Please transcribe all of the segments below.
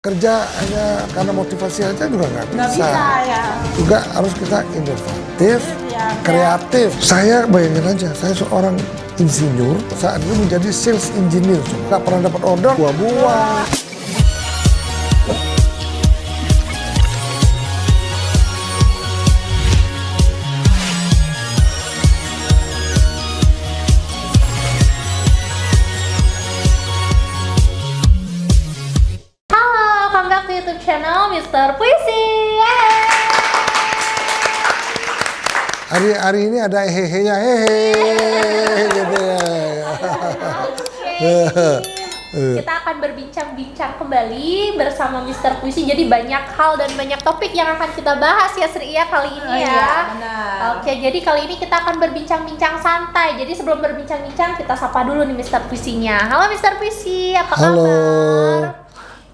Kerja hanya karena motivasi aja juga nggak bisa. Ya. Juga harus kita inovatif, Ya, kreatif. Saya bayangin aja, saya seorang insinyur saat itu menjadi sales engineer. Nggak pernah dapat order, buah-buah. YouTube channel Mr. Puisi. Hari ini ada hehe-nya, hehe gitu ya. Kita akan berbincang-bincang kembali bersama Mr. Puisi. Jadi banyak hal dan banyak topik yang akan kita bahas ya Sri ya kali ini ya. Iya, benar. Oke, jadi kali ini kita akan berbincang-bincang santai. Jadi sebelum berbincang-bincang kita sapa dulu nih Mr. Puisinya. Halo Mr. Puisi, apa Halo. kabar?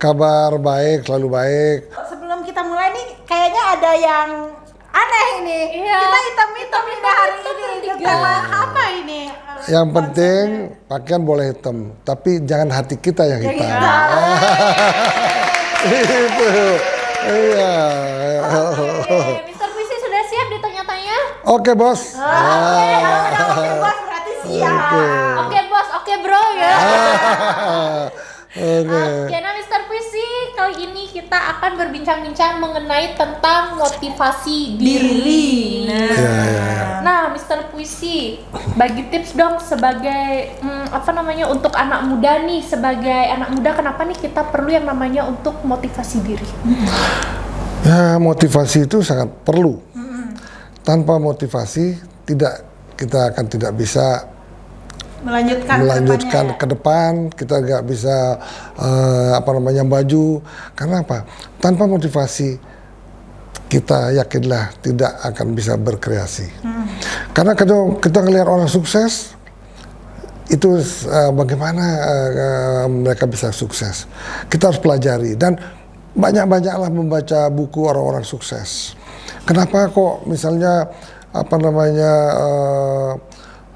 Kabar baik, selalu baik. Sebelum kita mulai nih, kayaknya ada yang aneh ini. Iya. Kita hitam-hitam ini hari ini. Tema apa ini? Yang penting pakaian boleh hitam, tapi jangan hati kita yang hitam. Itu. Iya. Oke, Mr. Puisi sudah siap ditanya-tanya? Oke, Bos. Oke, bos berarti siap. Oke bos, oke bro ya. Oke. Oke, nah Mr. Puisi, kali ini kita akan berbincang-bincang mengenai tentang motivasi diri. Nah, Mr. Puisi, bagi tips dong sebagai untuk anak muda nih, sebagai anak muda kenapa nih kita perlu yang namanya untuk motivasi diri? Ya, motivasi itu sangat perlu. Tanpa motivasi kita akan tidak bisa melanjutkan ke depan, kita nggak bisa maju. Karena apa? Tanpa motivasi kita yakinlah tidak akan bisa berkreasi. Karena kalau kita ngelihat orang sukses itu bagaimana mereka bisa sukses, kita harus pelajari dan banyak-banyaklah membaca buku orang-orang sukses. Kenapa kok misalnya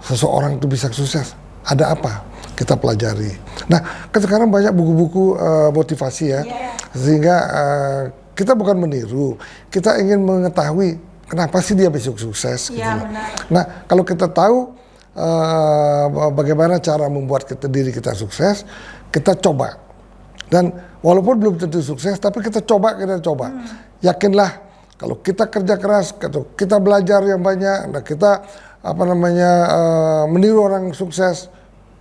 seseorang itu bisa sukses? Ada apa? Kita pelajari. Nah, sekarang banyak buku-buku motivasi ya, sehingga kita bukan meniru, kita ingin mengetahui kenapa sih dia bisa sukses. Gitu. Nah, kalau kita tahu bagaimana cara membuat diri kita sukses, kita coba. Dan walaupun belum tentu sukses, tapi kita coba. Yakinlah kalau kita kerja keras, kita belajar yang banyak, nah kita meniru orang sukses,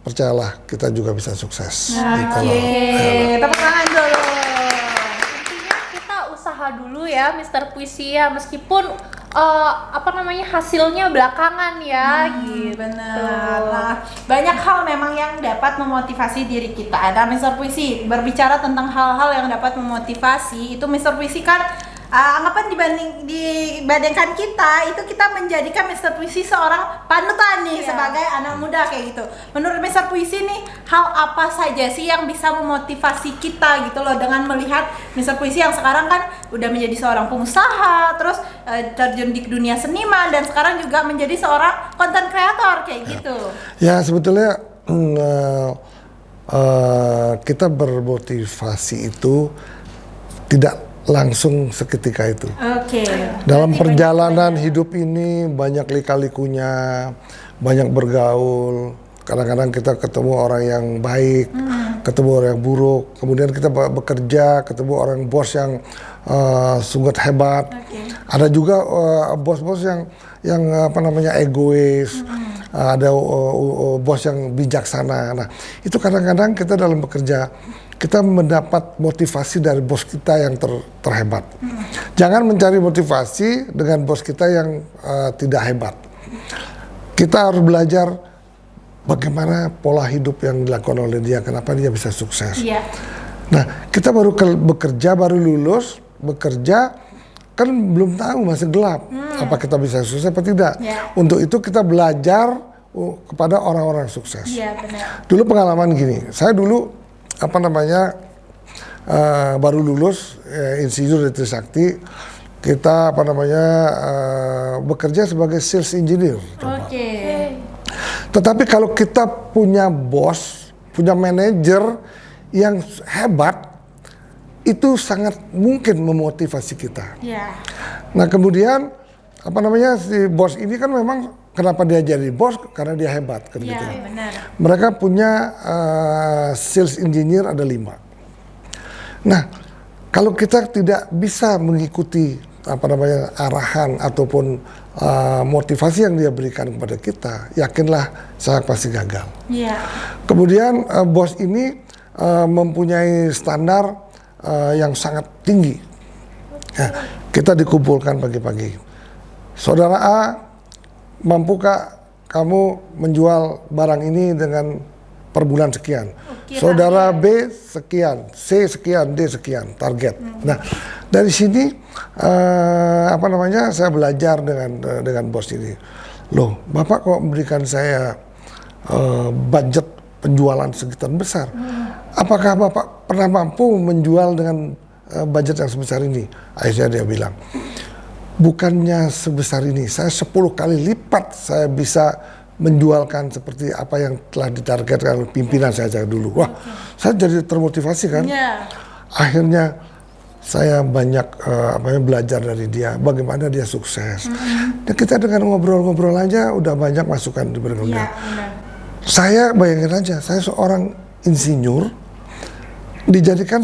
percayalah kita juga bisa sukses. Tepuk tangan dulu. Intinya kita usaha dulu ya Mr. Puisi ya, meskipun hasilnya belakangan ya gitu. Benar. Nah, banyak hal memang yang dapat memotivasi diri kita. Nah, Mr. Puisi berbicara tentang hal-hal yang dapat memotivasi, itu Mr. Puisi kan anggapan dibandingkan kita menjadikan Mr. Puisi seorang panutan nih sebagai anak muda kayak gitu. Menurut Mr. Puisi nih, hal apa saja sih yang bisa memotivasi kita gitu loh, dengan melihat Mr. Puisi yang sekarang kan udah menjadi seorang pengusaha, terus terjun di dunia seniman, dan sekarang juga menjadi seorang content creator kayak gitu. Ya, sebetulnya kita bermotivasi itu tidak langsung seketika itu. Dalam perjalanan hidup ini banyak lika-likunya, banyak bergaul. Kadang-kadang kita ketemu orang yang baik, ketemu orang yang buruk. Kemudian kita bekerja, ketemu orang bos yang sungguh hebat. Ada juga bos-bos yang egois. Ada bos yang bijaksana. Nah, itu kadang-kadang kita dalam bekerja, kita mendapat motivasi dari bos kita yang terhebat. Jangan mencari motivasi dengan bos kita yang tidak hebat. Kita harus belajar bagaimana pola hidup yang dilakukan oleh dia, kenapa dia bisa sukses. Nah, kita baru bekerja, baru lulus, bekerja, kan belum tahu, masih gelap. Apa kita bisa sukses apa tidak. Untuk itu kita belajar kepada orang-orang sukses. Dulu pengalaman gini, saya dulu baru lulus insinyur di Trisakti, kita bekerja sebagai sales engineer. Tetapi kalau kita punya bos, punya manajer yang hebat, itu sangat mungkin memotivasi kita. Ya. Nah kemudian apa namanya si bos ini kan memang kenapa dia jadi bos, karena dia hebat kan Iya, gitu. benar. Mereka punya sales engineer ada 5. Nah kalau kita tidak bisa mengikuti apa namanya arahan ataupun motivasi yang dia berikan kepada kita, yakinlah saya pasti gagal. Iya. Kemudian bos ini mempunyai standar yang sangat tinggi. Nah, kita dikumpulkan pagi-pagi. Saudara A, mampukah kamu menjual barang ini dengan per bulan sekian? Saudara B sekian, C sekian, D sekian target. Nah, dari sini apa namanya saya belajar dengan bos ini. Loh, Bapak kok memberikan saya budget penjualan sekian besar? Apakah Bapak pernah mampu menjual dengan budget yang sebesar ini? Akhirnya dia bilang, bukannya sebesar ini, saya 10 kali lipat saya bisa menjualkan seperti apa yang telah ditargetkan oleh pimpinan saya dulu. Wah, saya jadi termotivasi kan. Iya. Akhirnya saya banyak belajar dari dia, bagaimana dia sukses. Dan kita dengan ngobrol-ngobrol aja udah banyak masukan diberikan dia. Iya, benar. Saya bayangin aja, saya seorang insinyur dijadikan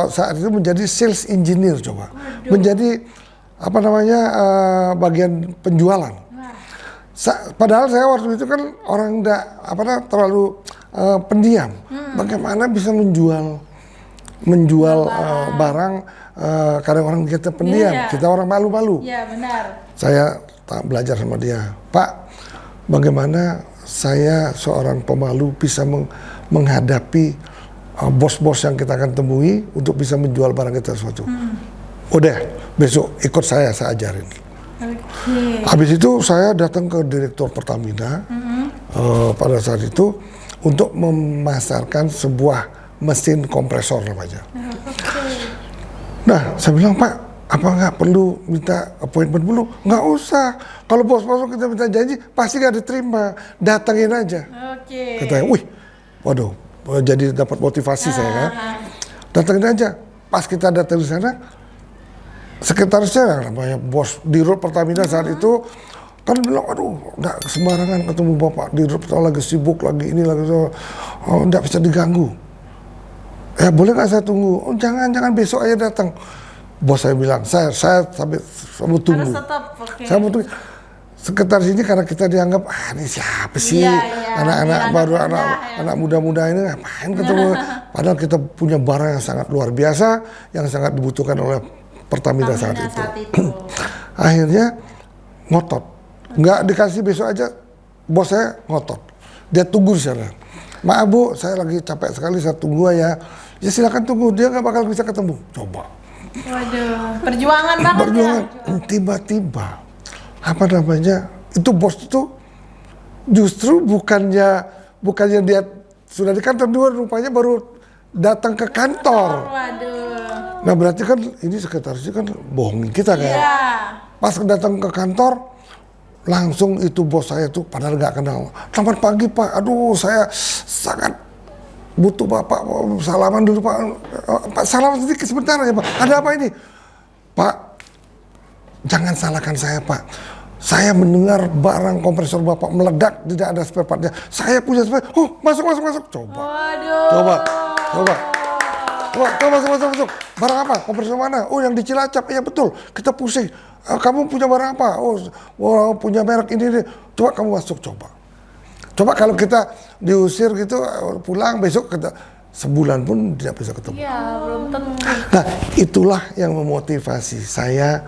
saat itu menjadi sales engineer coba. Menjadi apa namanya bagian penjualan. Padahal saya waktu itu kan orang terlalu pendiam. Bagaimana bisa menjual barang karena orang kita pendiam, kita orang malu-malu. Iya, benar. Saya belajar sama dia, Pak, bagaimana saya seorang pemalu bisa menghadapi bos-bos yang kita akan temui untuk bisa menjual barang kita sesuatu. Udah, besok ikut saya ajarin. Habis itu saya datang ke direktur Pertamina pada saat itu untuk memasarkan sebuah mesin kompresor namanya. Nah, saya bilang, Pak, apa nggak perlu minta appointment dulu? Nggak usah. Kalau bos-bos kita minta janji, pasti nggak diterima. Datangin aja. Katanya, wih, waduh, jadi dapat motivasi saya kan. Datangin aja. Pas kita datang di sana, sekretarisnya namanya bos Dirut Pertamina saat itu kan bilang, aduh, nggak sembarangan ketemu Bapak Dirut, lagi sibuk, lagi ini, lagi so, nggak bisa diganggu. Ya boleh nggak saya tunggu? Oh, jangan besok aja datang. Bos saya bilang, saya sampai tunggu. Harus tetap, Saya mau tunggu. Sekretaris ini karena kita dianggap, ini siapa sih? Anak-anak baru, anak muda-muda ini ngapain ketemu? Padahal kita punya barang yang sangat luar biasa, yang sangat dibutuhkan oleh Pertamina saat itu. Akhirnya ngotot, nggak dikasih besok aja, bos saya ngotot. Dia tunggu di sana. Maaf Bu, saya lagi capek sekali, saya tunggu ya. Ya silakan tunggu, dia nggak bakal bisa ketemu. Coba. Waduh, perjuangan banget. Perjuangan. Tiba-tiba, apa namanya? Itu bos itu justru bukannya dia sudah di kantor, dia rupanya baru datang ke kantor. Waduh. Nah berarti kan ini sekretarisnya kan bohongin kita kan. Iya. Pas datang ke kantor, langsung itu bos saya tuh padahal nggak kenal. Selamat pagi Pak, aduh saya sangat butuh Bapak, salaman dulu Pak. Pak salaman sedikit sebentar aja Pak. Ada apa ini? Pak, jangan salahkan saya Pak. Saya mendengar barang kompresor Bapak meledak, tidak ada spare partnya. Saya punya spare. Oh masuk. Coba. Waduh. Coba masuk. Barang apa? Kompresor mana? Oh yang di Cilacap. Iya betul. Kita pusing. Kamu punya barang apa? Oh punya merek ini. Coba kamu masuk coba. Coba kalau kita diusir gitu pulang besok kita sebulan pun tidak bisa ketemu. Iya, belum tentu. Nah itulah yang memotivasi saya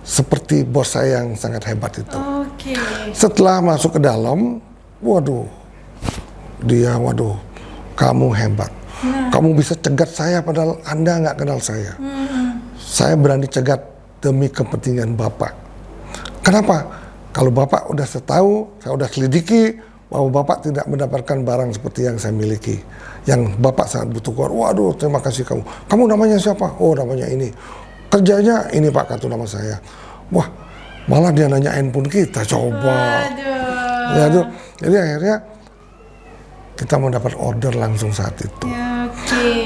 seperti bos saya yang sangat hebat itu. Oke. Setelah masuk ke dalam, waduh, kamu hebat. Kamu bisa cegat saya padahal Anda nggak kenal saya. Saya berani cegat demi kepentingan Bapak. Kenapa? Kalau Bapak udah tahu, saya udah selidiki bahwa Bapak tidak mendapatkan barang seperti yang saya miliki, yang Bapak sangat butuhkan. Waduh, terima kasih kamu. Kamu namanya siapa? Oh, namanya ini. Kerjanya ini Pak, kartu nama saya. Wah, malah dia nanya handphone kita. Coba. Waduh. Ya tuh. Jadi akhirnya kita mendapat order langsung saat itu. Ya, oke.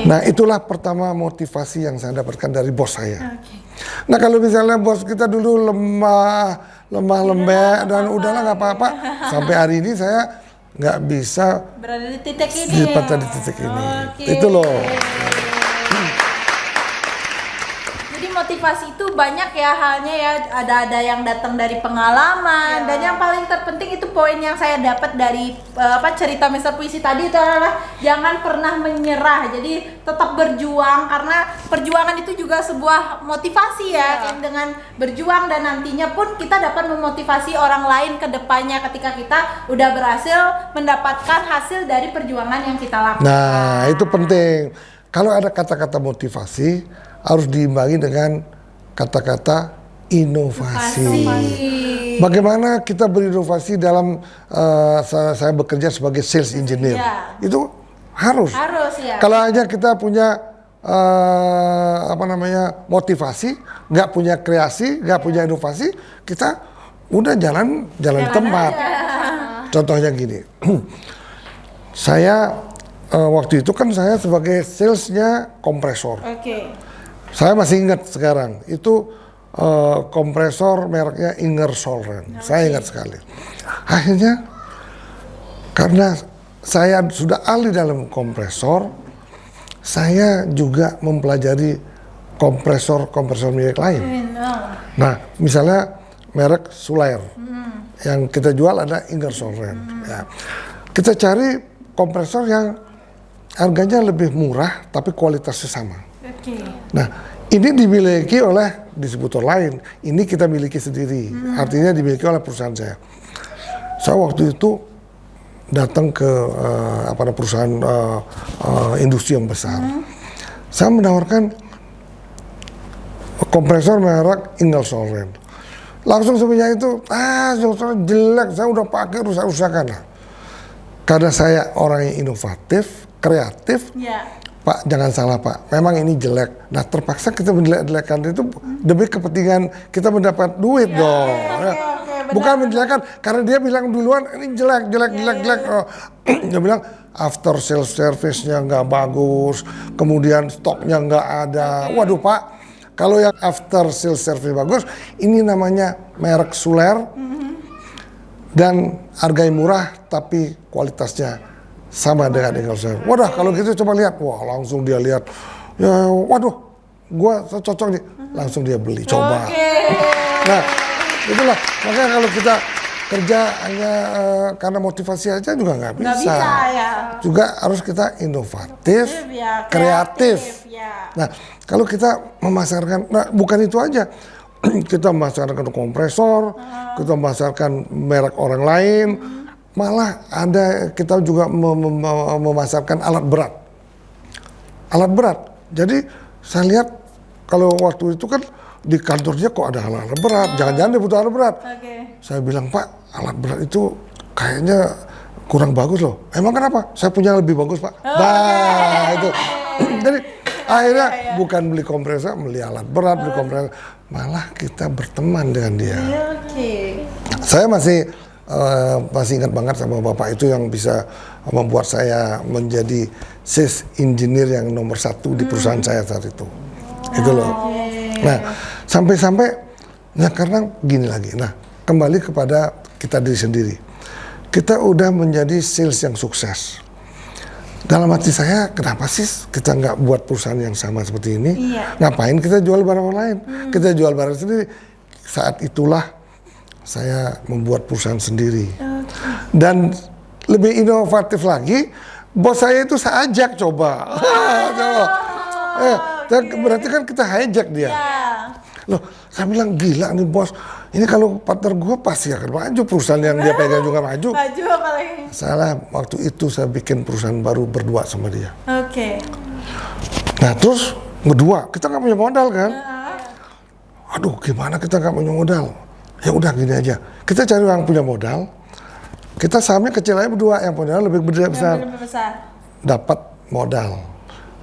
Nah, itulah pertama motivasi yang saya dapatkan dari bos saya. Oke. Nah, kalau misalnya bos kita dulu lemah lembek dan udahlah nggak apa-apa, sampai hari ini saya nggak bisa Berada di titik ini. pada di titik ini. Oke. Itu loh. Jadi motivasi itu banyak ya halnya ya, ada yang datang dari pengalaman dan yang paling terpenting itu poin yang saya dapat dari cerita Mister Puisi tadi itu adalah jangan pernah menyerah. Jadi tetap berjuang karena perjuangan itu juga sebuah motivasi ya. Dengan berjuang dan nantinya pun kita dapat memotivasi orang lain ke depannya ketika kita udah berhasil mendapatkan hasil dari perjuangan yang kita lakukan. Nah, itu penting. Kalau ada kata-kata motivasi, harus diimbangi dengan kata-kata inovasi. Bagaimana kita berinovasi dalam saya bekerja sebagai sales engineer? Ya. Itu harus. Harus ya. Kalau aja kita punya motivasi, nggak punya kreasi, nggak punya inovasi, kita udah jalan tempat. Contohnya gini, saya waktu itu kan saya sebagai salesnya kompresor. Oke. Saya masih ingat sekarang, itu kompresor mereknya Ingersoll-Rand. Saya ingat sekali. Akhirnya, karena saya sudah ahli dalam kompresor, saya juga mempelajari kompresor milik lain. Nah, misalnya merek Sulair, yang kita jual ada Ingersoll-Rand. Ya. Kita cari kompresor yang harganya lebih murah, tapi kualitasnya sama. Oke. Nah, ini dimiliki oleh distributor lain. Ini kita miliki sendiri. Artinya dimiliki oleh perusahaan saya. Saya waktu itu datang ke perusahaan industri yang besar. Saya menawarkan kompresor merek Ingersoll-Rand. Langsung sebenarnya itu, jelek, saya udah pakai rusak-rusakan. Karena saya orang yang inovatif, kreatif, Pak, jangan salah Pak, memang ini jelek. Nah, terpaksa kita menjelek-jelekan itu demi kepentingan kita mendapat duit dong. Bukan menjelekkan, karena dia bilang duluan ini jelek. Dia bilang after sales service-nya nggak bagus, kemudian stoknya nggak ada. Waduh Pak, kalau yang after sales service bagus, ini namanya merek Sulair dan harganya murah tapi kualitasnya sama dengan Ingersoll. Wadah, kalau gitu coba lihat. Wah, langsung dia lihat. Ya, waduh, gua cocok nih. Langsung dia beli, coba. Nah, itulah. Makanya kalau kita kerja hanya karena motivasi aja juga nggak bisa. Ya. Juga harus kita inovatif, kreatif. Ya. Nah, kalau kita memasarkan, nah bukan itu aja. Kita memasarkan kompresor, kita memasarkan merek orang lain. Malah ada kita juga memasarkan alat berat. Alat berat. Jadi saya lihat kalau waktu itu kan di kantornya kok ada alat berat. Jangan-jangan dia butuh alat berat. Saya bilang, Pak, alat berat itu kayaknya kurang bagus loh. Emang kenapa? Saya punya yang lebih bagus Pak. Nah itu. Jadi akhirnya bukan beli kompresor, beli alat berat, beli kompresor. Malah kita berteman dengan dia. Saya masih ingat banget sama bapak itu yang bisa membuat saya menjadi sales engineer yang nomor 1 di perusahaan saya saat itu. Itu loh. Nah, sampai-sampai, nah karena gini lagi. Nah, kembali kepada kita diri sendiri. Kita udah menjadi sales yang sukses. Dalam hati saya, kenapa sih kita nggak buat perusahaan yang sama seperti ini? Ngapain kita jual barang orang lain? Kita jual barang sendiri. Saat itulah saya membuat perusahaan sendiri. Dan lebih inovatif lagi, bos saya itu saya ajak coba. Berarti kan kita hijack dia. Loh, saya bilang gila nih bos. Ini kalau partner gue pasti akan maju, perusahaan yang dia pegang juga maju. Salah, waktu itu saya bikin perusahaan baru berdua sama dia. Nah terus berdua, kita nggak punya modal kan? Aduh, gimana kita nggak punya modal? Ya udah gini aja, kita cari orang punya modal, kita sahamnya kecil aja berdua, yang punya lebih besar. Dapat modal,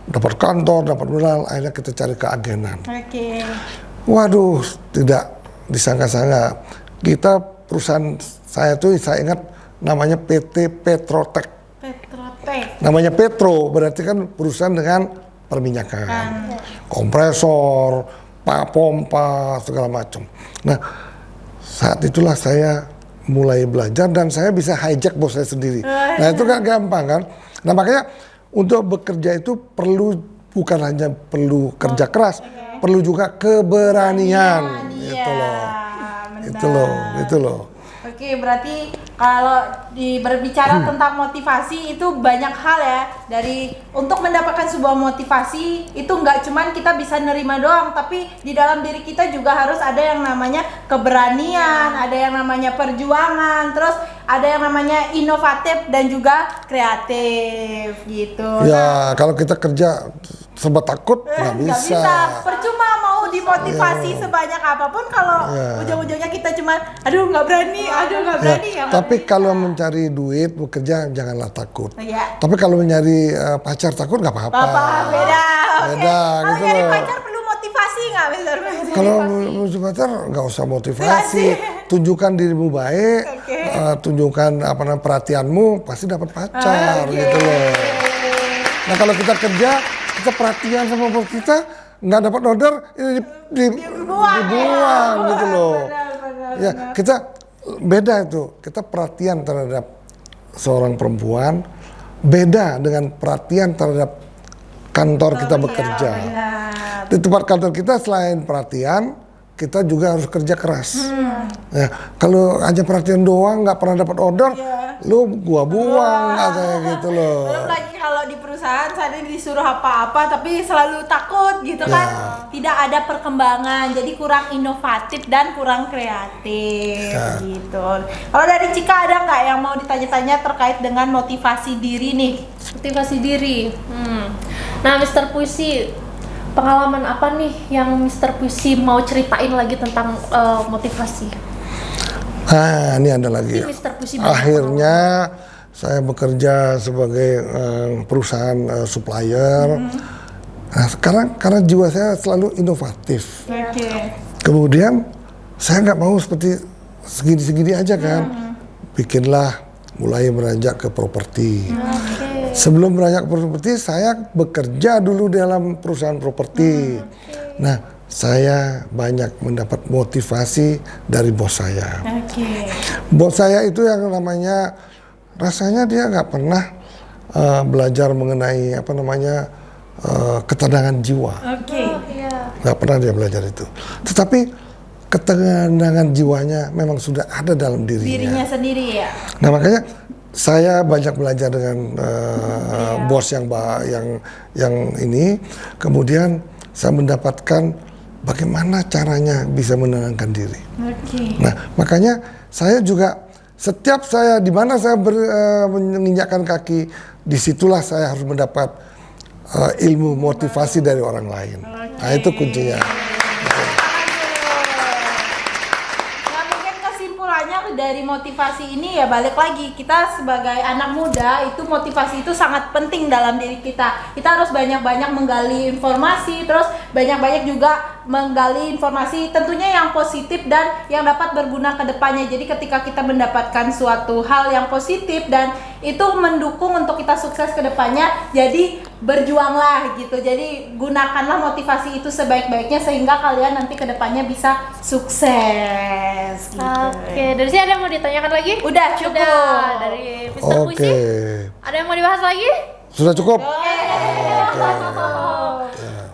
dapat kantor, dapat modal, akhirnya kita cari keagenan. Waduh, tidak disangka-sangka, kita perusahaan saya tuh saya ingat namanya PT Petrotek. Namanya Petro berarti kan perusahaan dengan perminyakan, kompresor, pompa segala macam. Nah, saat itulah saya mulai belajar dan saya bisa hijack bos saya sendiri. Nah, itu kan gampang kan. Nah, makanya untuk bekerja itu bukan hanya perlu kerja keras, perlu juga keberanian. Itu loh. Oke, berarti kalau berbicara tentang motivasi itu banyak hal ya. Untuk mendapatkan sebuah motivasi itu nggak cuman kita bisa nerima doang, tapi di dalam diri kita juga harus ada yang namanya keberanian, ada yang namanya perjuangan, terus ada yang namanya inovatif dan juga kreatif gitu. Ya, kalau kita kerja serba takut nggak bisa. Percuma mau dimotivasi sebanyak apapun kalau ujung-ujungnya kita cuma aduh nggak berani. Tapi kalau mencari duit bekerja janganlah takut. Tapi kalau mencari pacar takut nggak apa-apa. Beda. Kalau gitu nyari loh. pacar perlu motivasi nggak, Mister? Kalau mencari pacar nggak usah motivasi. Tunjukkan dirimu baik, tunjukkan perhatianmu, pasti dapat pacar gitu loh. Nah, kalau kita kerja, kita perhatian sama bos kita, nggak dapat order, ini dibuang gitu loh. Ya, kita beda itu. Kita perhatian terhadap seorang perempuan beda dengan perhatian terhadap kantor kita bekerja. Di tempat kantor kita selain perhatian, kita juga harus kerja keras. Ya, kalau hanya perhatian doang nggak pernah dapat order, lu gua buang kayak gitu loh. Belum lagi kalau di perusahaan saya disuruh apa-apa tapi selalu takut gitu kan. Tidak ada perkembangan, jadi kurang inovatif dan kurang kreatif gitu. Kalau dari Cika ada nggak yang mau ditanya-tanya terkait dengan motivasi diri nih? Motivasi diri. Nah, Mister Puisi, pengalaman apa nih yang Mister Puisi mau ceritain lagi tentang motivasi? Nah, ini ada lagi. Akhirnya saya bekerja sebagai perusahaan supplier. Nah, sekarang karena jiwa saya selalu inovatif. Kemudian saya nggak mau seperti segini-segini aja kan. Bikinlah, mulai beranjak ke properti. Sebelum beranjak ke properti, saya bekerja dulu dalam perusahaan properti. Nah, saya banyak mendapat motivasi dari bos saya. Bos saya itu yang namanya, rasanya dia nggak pernah belajar mengenai ketenangan jiwa. Nggak pernah dia belajar itu. Tetapi ketenangan jiwanya memang sudah ada dalam dirinya sendiri ya. Nah, makanya saya banyak belajar dengan bos yang ini. Kemudian saya mendapatkan bagaimana caranya bisa menenangkan diri. Nah, makanya saya juga setiap saya di mana saya menginjakkan kaki, disitulah saya harus mendapat ilmu motivasi dari orang lain. Nah, itu kuncinya. Dari motivasi ini ya balik lagi, kita sebagai anak muda itu motivasi itu sangat penting dalam diri kita. Kita harus banyak-banyak menggali informasi, terus banyak-banyak juga menggali informasi tentunya yang positif dan yang dapat berguna ke depannya. Jadi ketika kita mendapatkan suatu hal yang positif dan itu mendukung untuk kita sukses ke depannya, jadi berjuanglah gitu. Jadi gunakanlah motivasi itu sebaik-baiknya sehingga kalian nanti ke depannya bisa sukses gitu. Oke, dari sini ada yang mau ditanyakan lagi? Udah cukup. Udah, dari Mister Puisi. Ada yang mau dibahas lagi? Sudah cukup.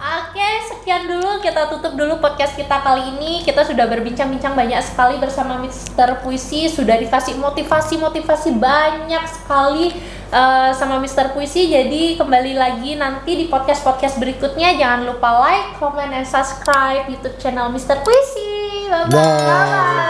Oke, sekian dulu, kita tutup dulu podcast kita kali ini. Kita sudah berbincang-bincang banyak sekali bersama Mister Puisi, sudah dikasih motivasi banyak sekali sama Mister Puisi. Jadi kembali lagi nanti di podcast berikutnya, jangan lupa like, comment, and subscribe YouTube channel Mister Puisi. Bye bye.